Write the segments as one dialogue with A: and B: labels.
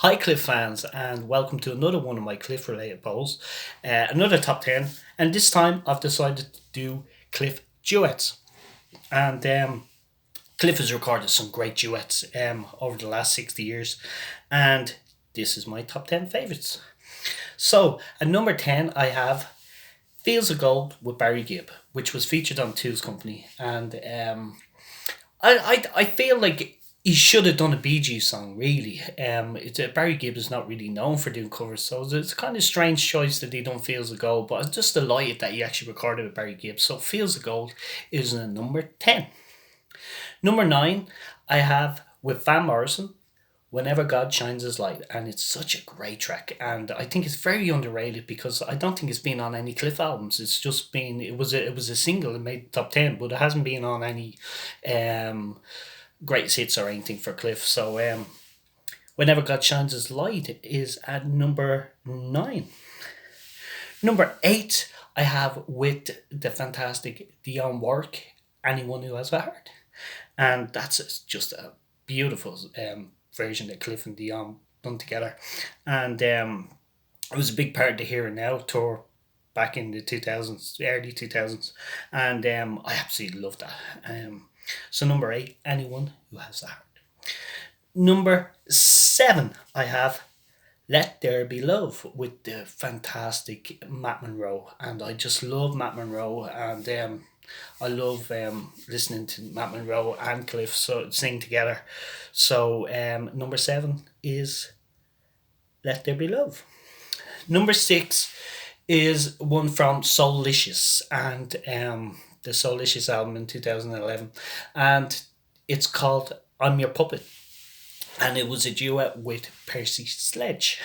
A: Hi, Cliff fans, and welcome to another one of my Cliff related polls. Another top 10, and this time I've decided to do Cliff Duets. And Cliff has recorded some great duets over the last 60 years, and this is my top 10 favourites. So, at number 10, I have Fields of Gold with Barry Gibb, which was featured on Two's Company, and I feel like he should have done a Bee Gees song. Really, Barry Gibb is not really known for doing covers, so it's kind of strange choice that he done Fields of Gold. But I'm just delighted that he actually recorded with Barry Gibb. So Fields of Gold is a number 10. Number 9, I have with Van Morrison. Whenever God Shines His Light, and it's such a great track, and I think it's very underrated because I don't think it's been on any Cliff albums. It's just been it was a single and made top 10, but it hasn't been on any great hits or anything for Cliff. So Whenever God Shines His Light is at number 9. Number 8, I have with the fantastic Dionne Warwick, Anyone Who Has a Heart, and that's just a beautiful version that Cliff and Dion done together, and it was a big part of the Here and Now tour back in the 2000s, early 2000s, and I absolutely love that. So number 8, Anyone Who Has a Heart. Number 7, I have Let There Be Love with the fantastic Matt Monro, and I just love Matt Monro, and I love listening to Matt Monro and Cliff sing together. So number 7 is Let There Be Love. Number 6 is one from Soulicious, and the Soulicious album in 2011, and it's called I'm Your Puppet, and it was a duet with Percy Sledge.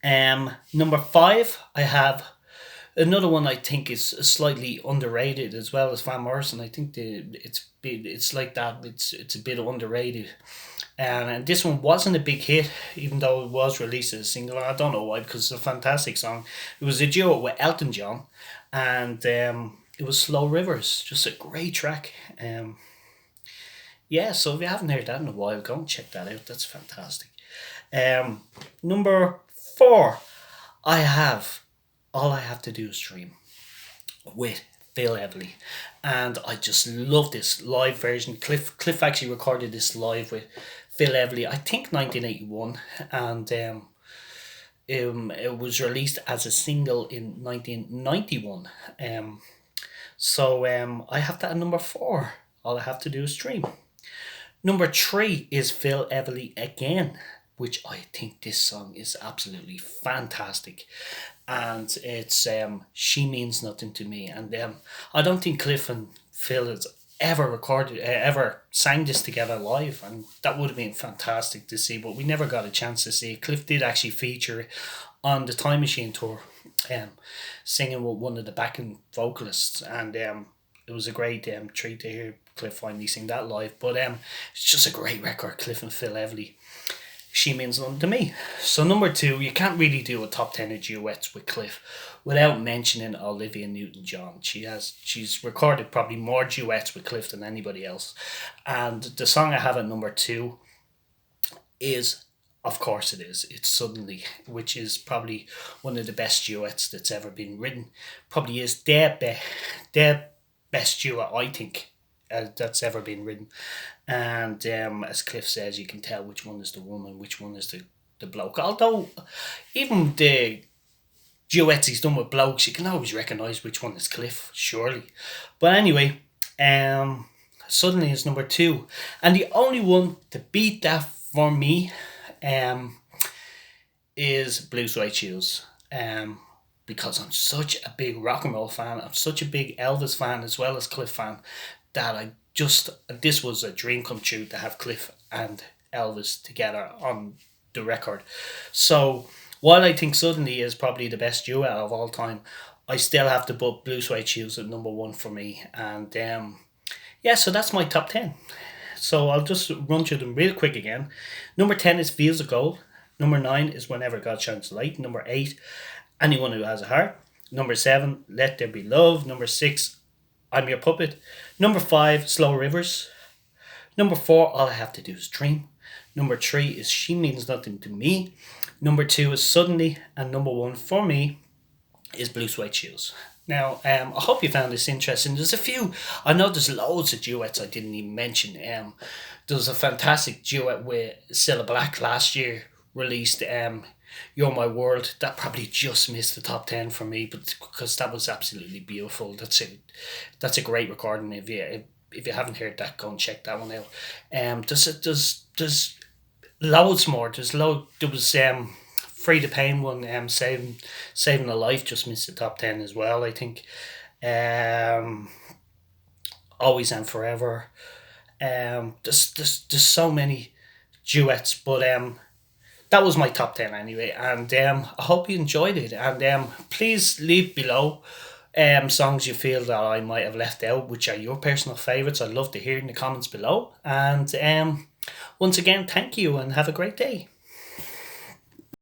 A: Number 5, I have another one I think is slightly underrated as well as Van Morrison. I think it's like that. It's a bit underrated, and this one wasn't a big hit, even though it was released as a single. I don't know why, because it's a fantastic song. It was a duo with Elton John, and it was Slow Rivers, just a great track. Yeah, so if you haven't heard that in a while, go and check that out. That's fantastic. Number 4, I have All I Have to Do Is Dream with Phil Everly, and I just love this live version. Cliff actually recorded this live with Phil Everly, I think 1981, and it was released as a single in 1991. I have that at number 4. All I Have to Do Is Dream. Number 3 is Phil Everly again, which I think this song is absolutely fantastic, and it's She Means Nothing to Me, and I don't think Cliff and Phil has ever sang this together live, and that would have been fantastic to see, but we never got a chance to see it. Cliff did actually feature it on the Time Machine tour, singing with one of the backing vocalists, and it was a great treat to hear Cliff finally sing that live. But it's just a great record, Cliff and Phil Everly. She Means Nothing to Me. So number 2, you can't really do a top 10 of duets with Cliff without mentioning Olivia Newton-John. She's recorded probably more duets with Cliff than anybody else. And the song I have at number 2 is, of course it is, it's Suddenly, which is probably one of the best duets that's ever been written. Probably is the best duet, I think, that's ever been written. And as Cliff says, you can tell which one is the woman, which one is the bloke. Although, even the duets he's done with blokes, you can always recognise which one is Cliff, surely. But anyway, Suddenly is number 2. And the only one to beat that for me is Blue Suede Shoes. Because I'm such a big rock and roll fan, I'm such a big Elvis fan as well as Cliff fan, that this was a dream come true to have Cliff and Elvis together on the record. So while I think Suddenly is probably the best duet of all time, I still have to put Blue Suede Shoes at number 1 for me. And so that's my top 10. So I'll just run through them real quick again. Number 10 is Fields of Gold. Number 9 is Whenever God Shines the Light. Number 8, Anyone Who Has a Heart. Number 7, Let There Be Love. Number 6, I'm Your Puppet. Number 5, Slow Rivers. Number 4, All I Have to Do Is Dream. Number three is She Means Nothing to Me. Number two is Suddenly, and number one for me is Blue Suede Shoes. Now, I hope you found this interesting. There's a few. I know there's loads of duets I didn't even mention. There was a fantastic duet with Cilla Black last year released. You're My World. That probably just missed the top 10 for me, but because that was absolutely beautiful. That's a great recording. If you haven't heard that, go and check that one out. There's loads more. There was Free the Pain one. Saving a Life just missed the top 10 as well, I think. Um, Always and Forever. There's so many duets, but that was my top 10 anyway, and I hope you enjoyed it, and please leave below songs you feel that I might have left out, which are your personal favourites. I'd love to hear in the comments below, and once again, thank you and have a great day.